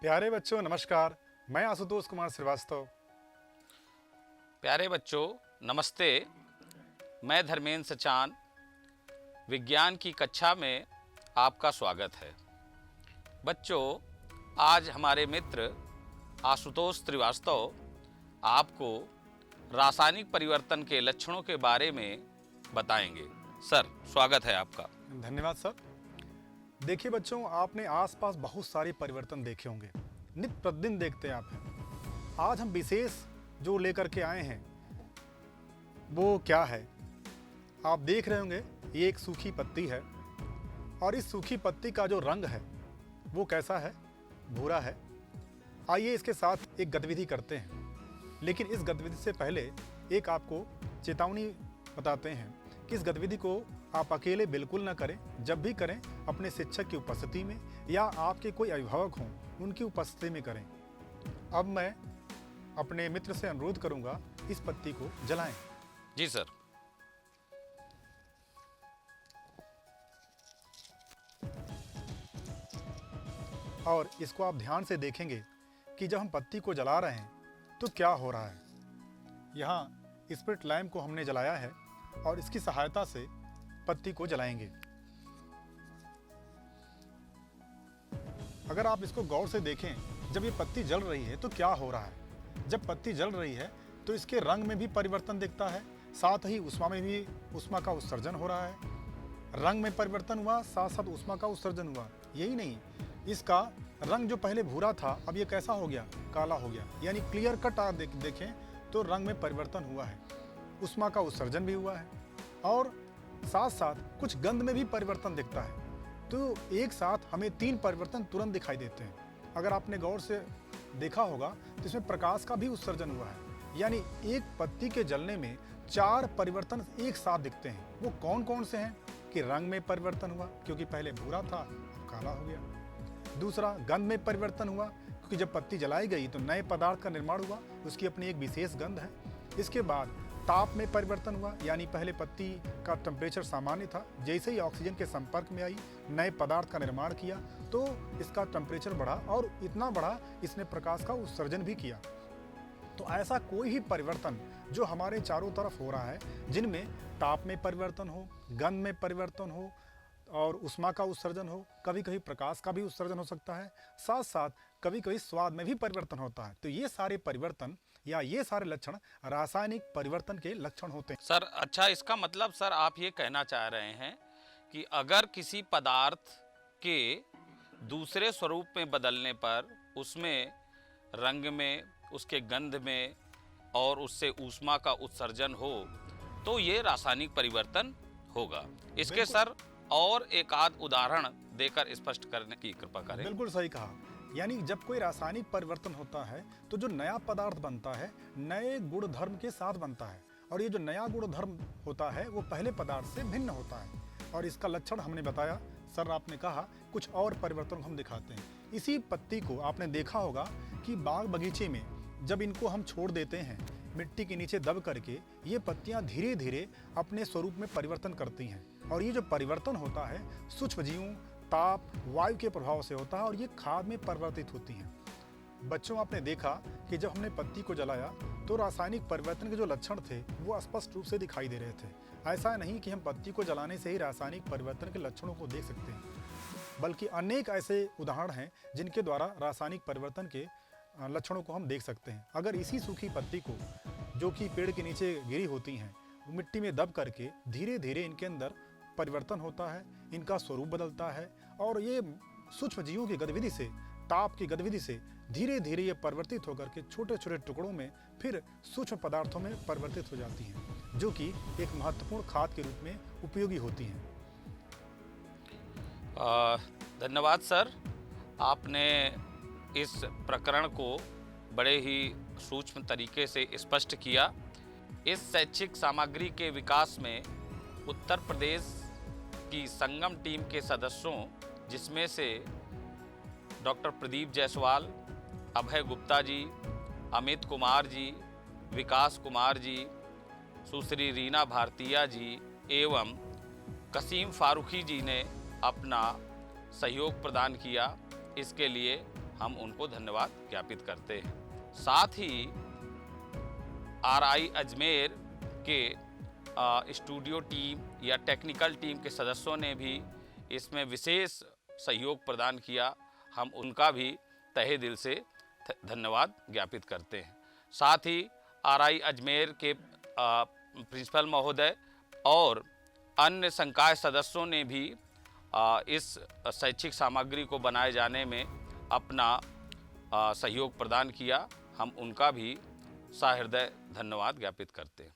प्यारे बच्चों नमस्कार। मैं आशुतोष कुमार श्रीवास्तव। प्यारे बच्चों नमस्ते। मैं धर्मेंद्र सचान। विज्ञान की कक्षा में आपका स्वागत है। बच्चों, आज हमारे मित्र आशुतोष श्रीवास्तव आपको रासायनिक परिवर्तन के लक्षणों के बारे में बताएंगे। सर, स्वागत है आपका। धन्यवाद सर। देखिए बच्चों, आपने आसपास बहुत सारे परिवर्तन देखे होंगे, नित्य प्रतिदिन देखते आप हैं। आज हम विशेष जो लेकर के आए हैं वो क्या है, आप देख रहे होंगे। ये एक सूखी पत्ती है और इस सूखी पत्ती का जो रंग है वो कैसा है, भूरा है। आइए इसके साथ एक गतिविधि करते हैं, लेकिन इस गतिविधि से पहले एक आपको चेतावनी बताते हैं कि इस गतिविधि को आप अकेले बिल्कुल ना करें। जब भी करें अपने शिक्षक की उपस्थिति में या आपके कोई अभिभावक हों उनकी उपस्थिति में करें। अब मैं अपने मित्र से अनुरोध करूंगा इस पत्ती को जलाएं। जी सर। और इसको आप ध्यान से देखेंगे कि जब हम पत्ती को जला रहे हैं तो क्या हो रहा है। यहाँ स्पिरिट लैम्प को हमने जलाया है और इसकी सहायता से पत्ती को जलाएंगे। अगर आप इसको गौर से देखें, जब ये पत्ती जल रही है तो क्या हो रहा है। जब पत्ती जल रही है तो इसके रंग में भी परिवर्तन दिखता है, साथ ही ऊष्मा में भी ऊष्मा का उत्सर्जन हो रहा है। रंग में परिवर्तन हुआ, साथ साथ ऊष्मा का उत्सर्जन हुआ। यही नहीं, इसका रंग जो पहले भूरा था अब ये कैसा हो गया, काला हो गया। यानी क्लियर कट आप देखें तो रंग में परिवर्तन हुआ है, ऊष्मा का उत्सर्जन भी हुआ है और साथ साथ कुछ गंध में भी परिवर्तन दिखता है। तो एक साथ हमें 3 परिवर्तन तुरंत दिखाई देते हैं। अगर आपने गौर से देखा होगा तो इसमें प्रकाश का भी उत्सर्जन हुआ है। यानी एक पत्ती के जलने में 4 परिवर्तन एक साथ दिखते हैं। वो कौन कौन से हैं कि रंग में परिवर्तन हुआ, क्योंकि पहले भूरा था अब काला हो गया। दूसरा, गंध में परिवर्तन हुआ, क्योंकि जब पत्ती जलाई गई तो नए पदार्थ का निर्माण हुआ, उसकी अपनी एक विशेष गंध है। इसके बाद ताप में परिवर्तन हुआ, यानी पहले पत्ती का टेम्परेचर सामान्य था, जैसे ही ऑक्सीजन के संपर्क में आई, नए पदार्थ का निर्माण किया तो इसका टेम्परेचर बढ़ा और इतना बढ़ा इसने प्रकाश का उत्सर्जन भी किया। तो ऐसा कोई भी परिवर्तन जो हमारे चारों तरफ हो रहा है, जिनमें ताप में परिवर्तन हो, गंध में परिवर्तन हो और ऊष्मा का उत्सर्जन हो, कभी कभी प्रकाश का भी उत्सर्जन हो सकता है, साथ साथ कभी कभी स्वाद में भी परिवर्तन होता है। तो ये सारे परिवर्तन या ये सारे लक्षण रासायनिक परिवर्तन के लक्षण होते हैं। सर, अच्छा, इसका मतलब सर आप ये कहना चाह रहे हैं कि अगर किसी पदार्थ के दूसरे स्वरूप में बदलने पर उसमें रंग में, उसके गंध में और उससे ऊष्मा का उत्सर्जन हो तो ये रासायनिक परिवर्तन होगा। इसके सर और एक आध उदाहरण देकर स्पष्ट करने की कृपा करें। बिल्कुल सही कहा। यानी जब कोई रासायनिक परिवर्तन होता है तो जो नया पदार्थ बनता है नए गुण धर्म के साथ बनता है, और ये जो नया गुण धर्म होता है वो पहले पदार्थ से भिन्न होता है। और इसका लक्षण हमने बताया, सर आपने कहा कुछ और परिवर्तन हम दिखाते हैं। इसी पत्ती को आपने देखा होगा कि बाग बगीचे में जब इनको हम छोड़ देते हैं मिट्टी के नीचे दब करके, ये पत्तियां धीरे धीरे अपने स्वरूप में परिवर्तन करती हैं। और ये जो परिवर्तन होता है सूक्ष्म जीवों, ताप, वायु के प्रभाव से होता है और ये खाद में परिवर्तित होती हैं। बच्चों, आपने देखा कि जब हमने पत्ती को जलाया तो रासायनिक परिवर्तन के जो लक्षण थे वो स्पष्ट रूप से दिखाई दे रहे थे। ऐसा नहीं कि हम पत्ती को जलाने से ही रासायनिक परिवर्तन के लक्षणों को देख सकते हैं, बल्कि अनेक ऐसे उदाहरण हैं जिनके द्वारा रासायनिक परिवर्तन के लक्षणों को हम देख सकते हैं। अगर इसी सूखी पत्ती को, जो कि पेड़ के नीचे गिरी होती हैं, मिट्टी में दब करके धीरे धीरे इनके अंदर परिवर्तन होता है, इनका स्वरूप बदलता है और ये सूक्ष्म जीवों की गतिविधि से, ताप की गतिविधि से धीरे धीरे ये परिवर्तित होकर के छोटे छोटे टुकड़ों में फिर सूक्ष्म पदार्थों में परिवर्तित हो जाती हैं, जो कि एक महत्वपूर्ण खाद के रूप में उपयोगी होती हैं। धन्यवाद सर, आपने इस प्रकरण को बड़े ही सूक्ष्म तरीके से स्पष्ट किया। इस शैक्षिक सामग्री के विकास में उत्तर प्रदेश की संगम टीम के सदस्यों, जिसमें से डॉक्टर प्रदीप जायसवाल, अभय गुप्ता जी, अमित कुमार जी, विकास कुमार जी, सुश्री रीना भारतीया जी एवं कसीम फारूकी जी ने अपना सहयोग प्रदान किया। इसके लिए हम उनको धन्यवाद ज्ञापित करते हैं। साथ ही RI अजमेर के स्टूडियो टीम या टेक्निकल टीम के सदस्यों ने भी इसमें विशेष सहयोग प्रदान किया, हम उनका भी तहे दिल से धन्यवाद ज्ञापित करते हैं। साथ ही RI अजमेर के प्रिंसिपल महोदय और अन्य संकाय सदस्यों ने भी इस शैक्षिक सामग्री को बनाए जाने में अपना सहयोग प्रदान किया, हम उनका भी सहृदय धन्यवाद ज्ञापित करते हैं।